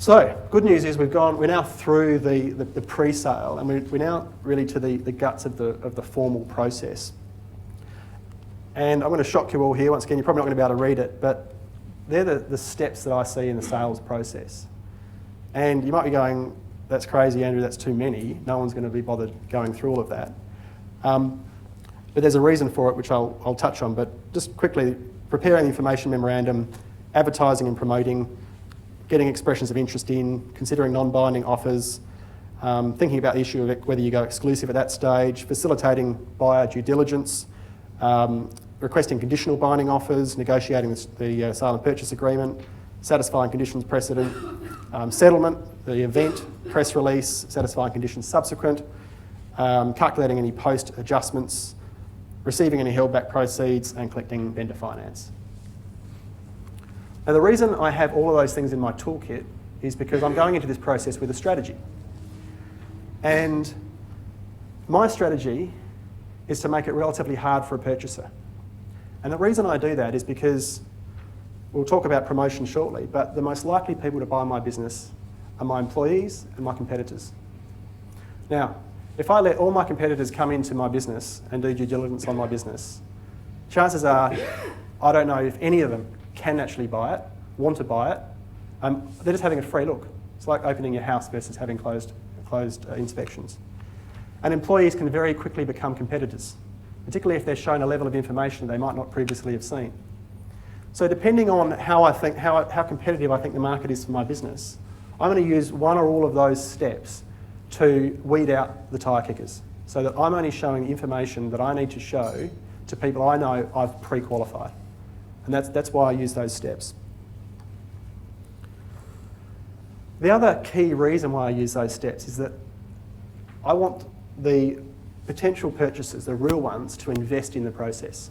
So, good news is we're now through the pre-sale, and we're now really to the guts of the formal process. And I'm going to shock you all here. Once again, you're probably not going to be able to read it, but they're the steps that I see in the sales process. And you might be going, that's crazy, Andrew, that's too many. No one's going to be bothered going through all of that. But there's a reason for it, which I'll touch on. But just quickly, preparing the information memorandum, advertising and promoting, getting expressions of interest in, considering non-binding offers, thinking about the issue of whether you go exclusive at that stage, facilitating buyer due diligence, requesting conditional binding offers, negotiating the sale and purchase agreement, satisfying conditions precedent, settlement, the event, press release, satisfying conditions subsequent, calculating any post adjustments, receiving any held back proceeds, and collecting vendor finance. Now, the reason I have all of those things in my toolkit is because I'm going into this process with a strategy. And my strategy is to make it relatively hard for a purchaser. And the reason I do that is because we'll talk about promotion shortly, but the most likely people to buy my business are my employees and my competitors. Now, if I let all my competitors come into my business and do due diligence on my business, chances are I don't know if any of them can actually buy it, want to buy it. They're just having a free look. It's like opening your house versus having closed inspections. And employees can very quickly become competitors, particularly if they're shown a level of information they might not previously have seen. So depending on how competitive I think the market is for my business, I'm going to use one or all of those steps to weed out the tyre kickers, so that I'm only showing information that I need to show to people I know I've pre-qualified. And that's why I use those steps. The other key reason why I use those steps is that I want the potential purchasers, the real ones, to invest in the process.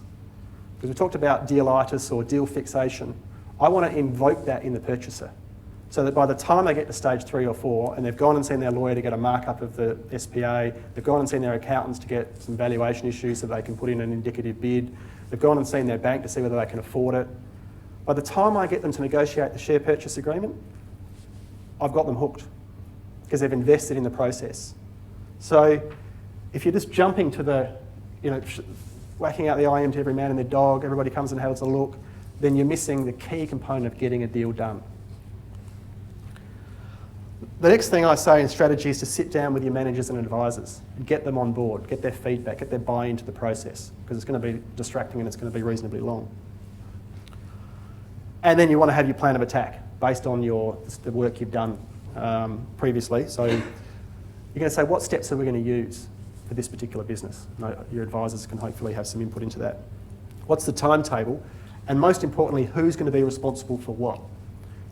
Because we talked about dealitis or deal fixation. I want to invoke that in the purchaser, so that by the time they get to stage 3 or 4 and they've gone and seen their lawyer to get a markup of the SPA, they've gone and seen their accountants to get some valuation issues so they can put in an indicative bid, they've gone and seen their bank to see whether they can afford it. By the time I get them to negotiate the share purchase agreement, I've got them hooked because they've invested in the process. So if you're just jumping to the, whacking out the IM to every man and their dog, everybody comes and has a look, then you're missing the key component of getting a deal done. The next thing I say in strategy is to sit down with your managers and advisors and get them on board, get their feedback, get their buy-in to the process, because it's going to be distracting and it's going to be reasonably long. And then you want to have your plan of attack based on the work you've done previously. So you're going to say, what steps are we going to use for this particular business? Your advisors can hopefully have some input into that. What's the timetable? And most importantly, who's going to be responsible for what,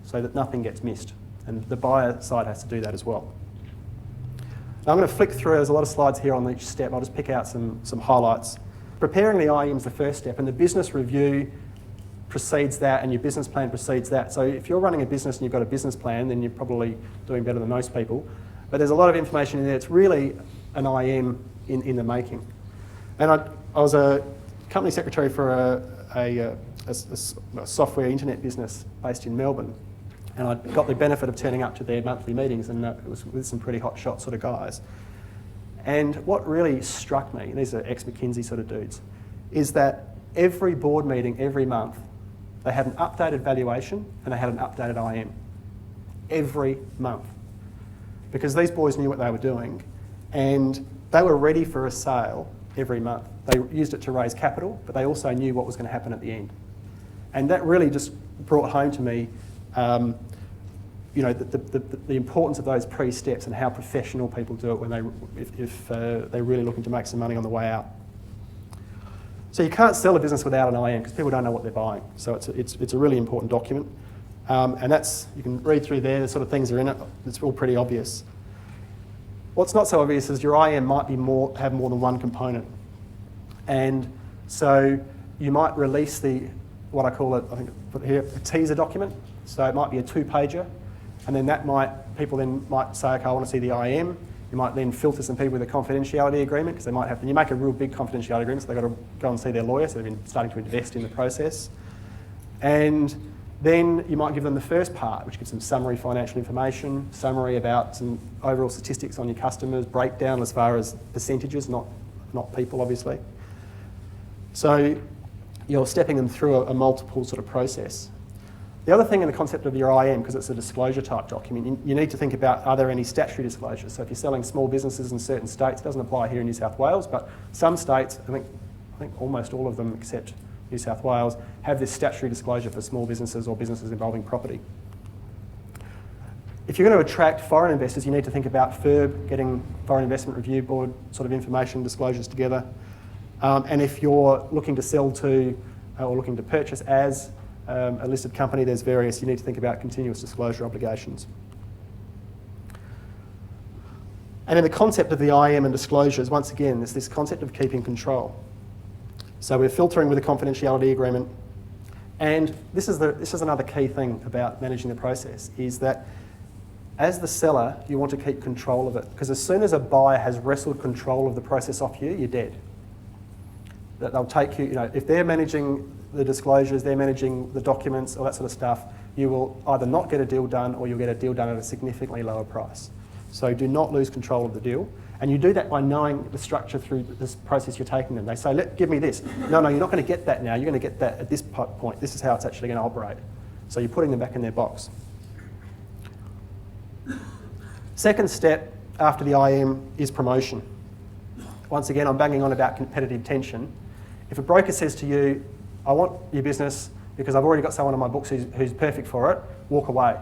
so that nothing gets missed. And the buyer side has to do that as well. Now I'm going to flick through, there's a lot of slides here on each step. I'll just pick out some highlights. Preparing the IM is the first step, and the business review precedes that, and your business plan precedes that. So if you're running a business and you've got a business plan, then you're probably doing better than most people. But there's a lot of information in there. It's really an IM in the making. And I was a company secretary for a software internet business based in Melbourne. And I got the benefit of turning up to their monthly meetings, and it was with some pretty hotshot sort of guys. And what really struck me, and these are ex-McKinsey sort of dudes, is that every board meeting, every month, they had an updated valuation and they had an updated IM. Every month. Because these boys knew what they were doing, and they were ready for a sale every month. They used it to raise capital, but they also knew what was going to happen at the end. And that really just brought home to me the importance of those pre-steps and how professional people do it when if they're really looking to make some money on the way out. So you can't sell a business without an IM because people don't know what they're buying. So it's a really important document. And you can read through there, the sort of things that are in it. It's all pretty obvious. What's not so obvious is your IM might have more than one component. And so you might release what I call it, I think put here, a teaser document. So it might be a 2-pager, and then people might say, okay, I want to see the IM. You might then filter some people with a confidentiality agreement, because they might have to, you make a real big confidentiality agreement, so they've got to go and see their lawyer, so they've been starting to invest in the process. And Then you might give them the first part, which gives them summary financial information, summary about some overall statistics on your customers, breakdown as far as percentages, not people, obviously. So you're stepping them through a multiple sort of process. The other thing in the concept of your IM, because it's a disclosure type document, you need to think about, are there any statutory disclosures? So if you're selling small businesses in certain states, it doesn't apply here in New South Wales, but some states, I think almost all of them except New South Wales, have this statutory disclosure for small businesses or businesses involving property. If you're going to attract foreign investors, you need to think about FIRB, getting Foreign Investment Review Board sort of information disclosures together. And if you're looking to sell to or looking to purchase as a listed company, there's various, you need to think about continuous disclosure obligations. And in the concept of the IM and disclosures, once again, there's this concept of keeping control. So we're filtering with a confidentiality agreement. And this is another key thing about managing the process, is that as the seller, you want to keep control of it. Because as soon as a buyer has wrestled control of the process off you, you're dead. That they'll take you, if they're managing the disclosures, they're managing the documents, all that sort of stuff, you will either not get a deal done or you'll get a deal done at a significantly lower price. So do not lose control of the deal. And you do that by knowing the structure through this process you're taking them. They say, give me this. No, you're not going to get that now. You're going to get that at this point. This is how it's actually going to operate. So you're putting them back in their box. Second step after the IM is promotion. Once again, I'm banging on about competitive tension. If a broker says to you, I want your business because I've already got someone on my books who's perfect for it, walk away.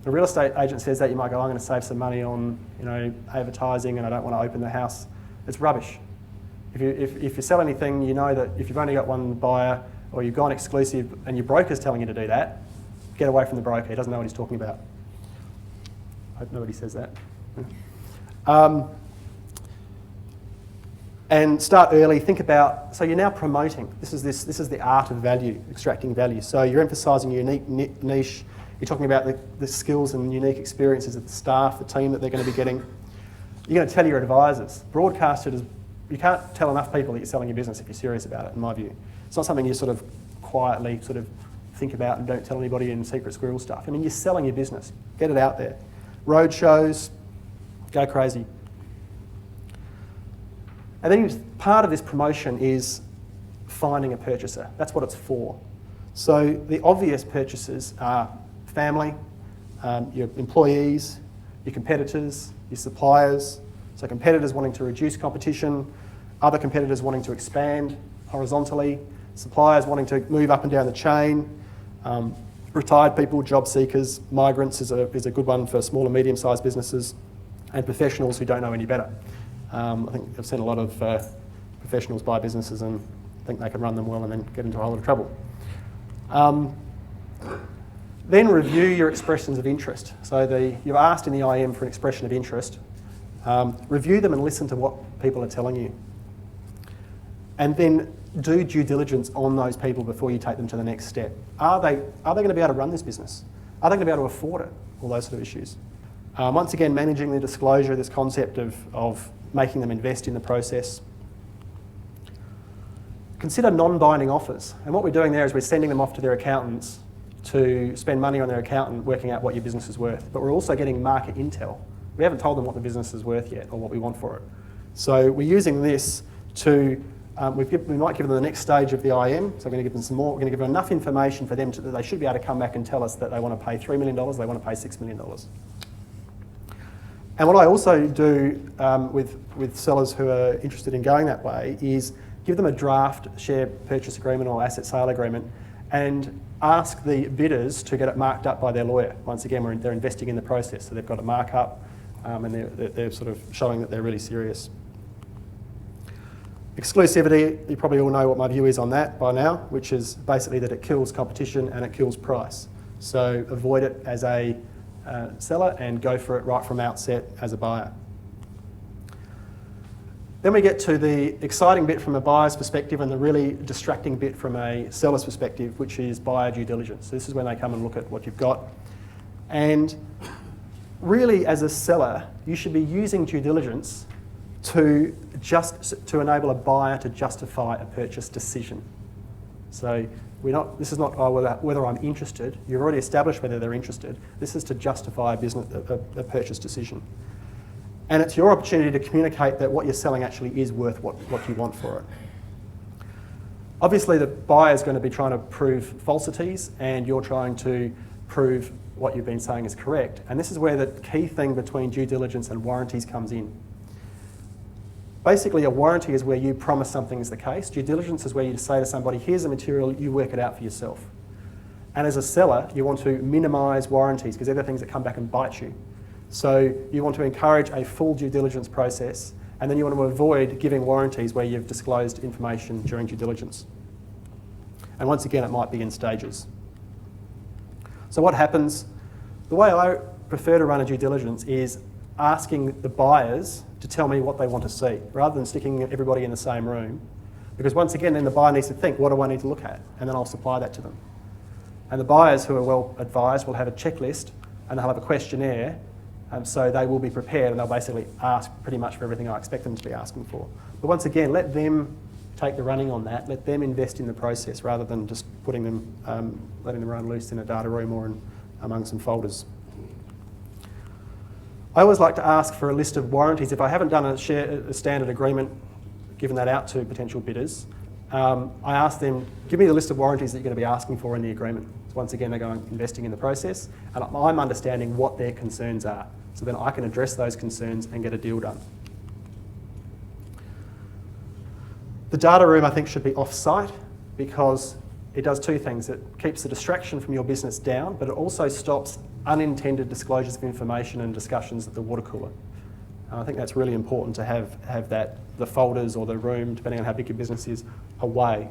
If a real estate agent says that, you might go, I'm going to save some money on advertising and I don't want to open the house. It's rubbish. If you sell anything, you know that if you've only got one buyer or you've gone exclusive and your broker's telling you to do that, get away from the broker. He doesn't know what he's talking about. I hope nobody says that. And start early, think about, so you're now promoting. This is the art of value, extracting value. So you're emphasising your unique niche. You're talking about the skills and unique experiences of the staff, the team that they're going to be getting. You're going to tell your advisors. Broadcast it as, you can't tell enough people that you're selling your business if you're serious about it, in my view. It's not something you sort of quietly sort of think about and don't tell anybody in secret squirrel stuff. I mean, you're selling your business. Get it out there. Road shows, go crazy. And then part of this promotion is finding a purchaser. That's what it's for. So the obvious purchasers are family, your employees, your competitors, your suppliers. So competitors wanting to reduce competition, other competitors wanting to expand horizontally, suppliers wanting to move up and down the chain, retired people, job seekers, migrants is a good one for small and medium-sized businesses, and professionals who don't know any better. I think I've seen a lot of professionals buy businesses and think they can run them well and then get into a whole lot of trouble. Then review your expressions of interest. So you've asked in the IM for an expression of interest. Review them and listen to what people are telling you. And then do due diligence on those people before you take them to the next step. Are they going to be able to run this business? Are they going to be able to afford it? All those sort of issues. Once again, managing the disclosure, this concept of making them invest in the process. Consider non-binding offers. And what we're doing there is we're sending them off to their accountants to spend money on their accountant working out what your business is worth. But we're also getting market intel. We haven't told them what the business is worth yet or what we want for it. So we're using this to, we might give them the next stage of the IM. So we're going to give them some more, we're going to give them enough information for them that they should be able to come back and tell us that they want to pay $3 million, they want to pay $6 million. And what I also do with sellers who are interested in going that way is give them a draft share purchase agreement or asset sale agreement and ask the bidders to get it marked up by their lawyer. Once again, they're investing in the process, so they've got a markup and they're sort of showing that they're really serious. Exclusivity, you probably all know what my view is on that by now, which is basically that it kills competition and it kills price. So avoid it as a seller and go for it right from outset as a buyer. Then we get to the exciting bit from a buyer's perspective and the really distracting bit from a seller's perspective, which is buyer due diligence. So this is when they come and look at what you've got. And really, as a seller, you should be using due diligence to enable a buyer to justify a purchase decision. So This is not whether I'm interested. You've already established whether they're interested. This is to justify a purchase decision. And it's your opportunity to communicate that what you're selling actually is worth what you want for it. Obviously, the buyer is going to be trying to prove falsities, and you're trying to prove what you've been saying is correct. And this is where the key thing between due diligence and warranties comes in. Basically, a warranty is where you promise something is the case. Due diligence is where you say to somebody, here's the material, you work it out for yourself. And as a seller, you want to minimise warranties because they're the things that come back and bite you. So you want to encourage a full due diligence process, and then you want to avoid giving warranties where you've disclosed information during due diligence. And once again, it might be in stages. So what happens, the way I prefer to run a due diligence is asking the buyers to tell me what they want to see, rather than sticking everybody in the same room. Because once again, then the buyer needs to think, what do I need to look at? And then I'll supply that to them. And the buyers who are well advised will have a checklist and they'll have a questionnaire, so they will be prepared and they'll basically ask pretty much for everything I expect them to be asking for. But once again, let them take the running on that, let them invest in the process rather than just putting them, letting them run loose in a data room or among some folders. I always like to ask for a list of warranties. If I haven't done a standard agreement, given that out to potential bidders, I ask them, give me the list of warranties that you're going to be asking for in the agreement. So once again, they're going investing in the process, and I'm understanding what their concerns are. So then I can address those concerns and get a deal done. The data room, I think, should be off-site because it does two things. It keeps the distraction from your business down, but it also stops unintended disclosures of information and discussions at the water cooler. And I think that's really important to have the folders or the room, depending on how big your business is, away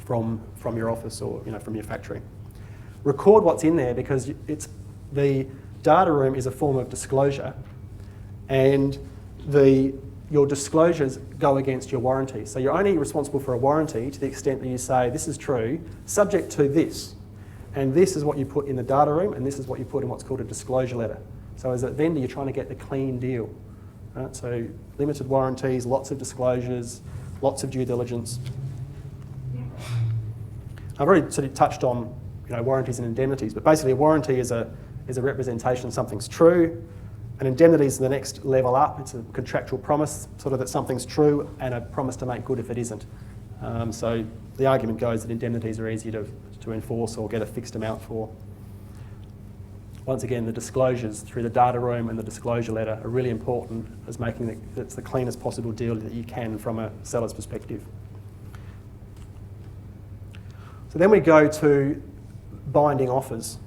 from your office or from your factory. Record what's in there because the data room is a form of disclosure, and your disclosures go against your warranty. So you're only responsible for a warranty to the extent that you say, this is true, subject to this. And this is what you put in the data room, and this is what you put in what's called a disclosure letter. So as a vendor, you're trying to get the clean deal. Right? So limited warranties, lots of disclosures, lots of due diligence. I've already sort of touched on warranties and indemnities, but basically a warranty is a representation something's true. An indemnity is the next level up. It's a contractual promise, sort of that something's true, and a promise to make good if it isn't. So the argument goes that indemnities are easier to enforce or get a fixed amount for. Once again, the disclosures through the data room and the disclosure letter are really important as making it's the cleanest possible deal that you can from a seller's perspective. So then we go to binding offers.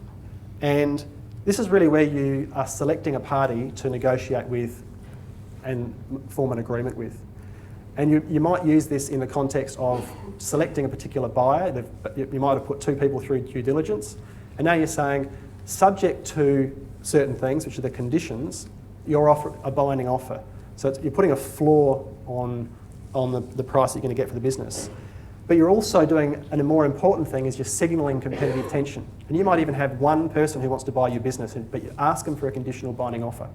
And this is really where you are selecting a party to negotiate with and form an agreement with. And you might use this in the context of selecting a particular buyer. You might have put two people through due diligence, and now you're saying, subject to certain things, which are the conditions, you're offering a binding offer. So you're putting a floor on the price that you're going to get for the business. But you're also doing, and a more important thing is you're signalling competitive tension. And you might even have one person who wants to buy your business, but you ask them for a conditional binding offer.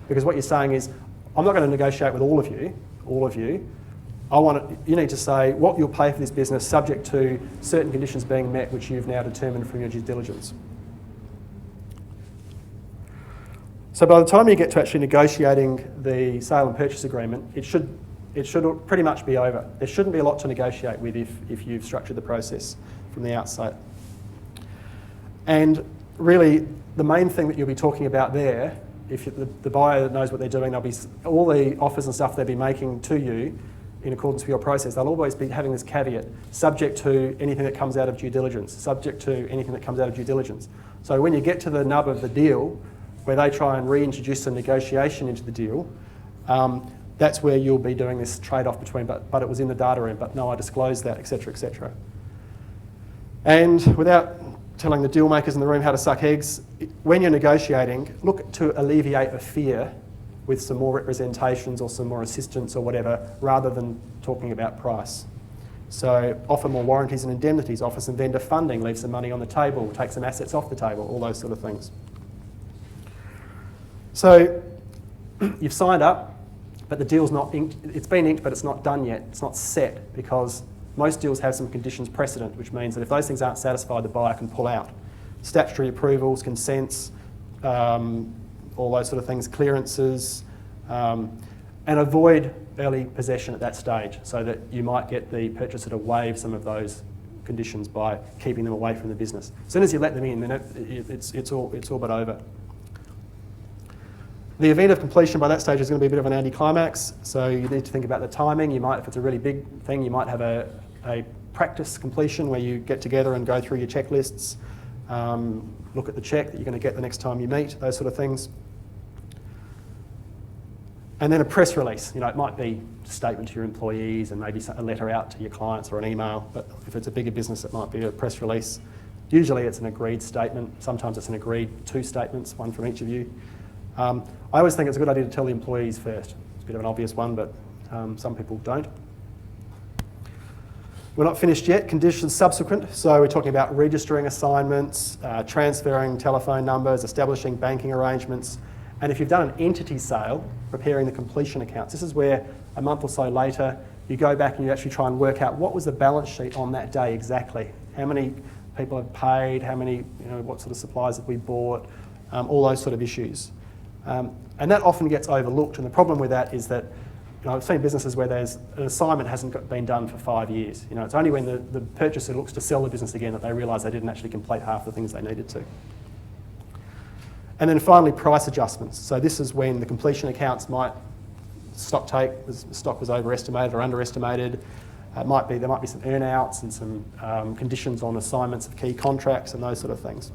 Because what you're saying is, I'm not going to negotiate with all of you. You need to say what you'll pay for this business subject to certain conditions being met, which you've now determined from your due diligence. So by the time you get to actually negotiating the sale and purchase agreement, it should pretty much be over. There shouldn't be a lot to negotiate with if you've structured the process from the outset. And really, the main thing that you'll be talking about there, if the buyer knows what they're doing, they'll be all the offers and stuff they'll be making to you in accordance with your process, they'll always be having this caveat, subject to anything that comes out of due diligence, subject to anything that comes out of due diligence. So when you get to the nub of the deal, where they try and reintroduce some negotiation into the deal, that's where you'll be doing this trade-off between, but it was in the data room, but no, I disclosed that, etc., etc. And without telling the deal makers in the room how to suck eggs, when you're negotiating, look to alleviate a fear with some more representations or some more assistance or whatever, rather than talking about price. So offer more warranties and indemnities, offer some vendor funding, leave some money on the table, take some assets off the table, all those sort of things. So you've signed up, but the deal's not inked. It's been inked, but it's not done yet. It's not set because Most deals have some conditions precedent, which means that if those things aren't satisfied, the buyer can pull out. Statutory approvals, consents, all those sort of things, clearances, and avoid early possession at that stage so that you might get the purchaser to waive some of those conditions by keeping them away from the business. As soon as you let them in, then it's all but over. The event of completion by that stage is going to be a bit of an anticlimax, so you need to think about the timing. You might, if it's a really big thing, you might have a practice completion where you get together and go through your checklists, look at the check that you're going to get the next time you meet, those sort of things. And then a press release. You know, it might be a statement to your employees and maybe a letter out to your clients or an email, but if it's a bigger business, it might be a press release. Usually it's an agreed statement. Sometimes it's an agreed 2 statements, one from each of you. I always think it's a good idea to tell the employees first. It's a bit of an obvious one, but some people don't. We're not finished yet. Conditions subsequent. So we're talking about registering assignments, transferring telephone numbers, establishing banking arrangements. And if you've done an entity sale, preparing the completion accounts. This is where a month or so later, you go back and you actually try and work out what was the balance sheet on that day exactly. How many people have paid, how many, what sort of supplies have we bought, all those sort of issues. And that often gets overlooked, and the problem with that is that I've seen businesses where there's an assignment hasn't been done for 5 years. It's only when the purchaser looks to sell the business again that they realise they didn't actually complete half the things they needed to. And then finally, price adjustments. So this is when the completion accounts might stock was overestimated or underestimated. There might be some earn-outs and some conditions on assignments of key contracts and those sort of things.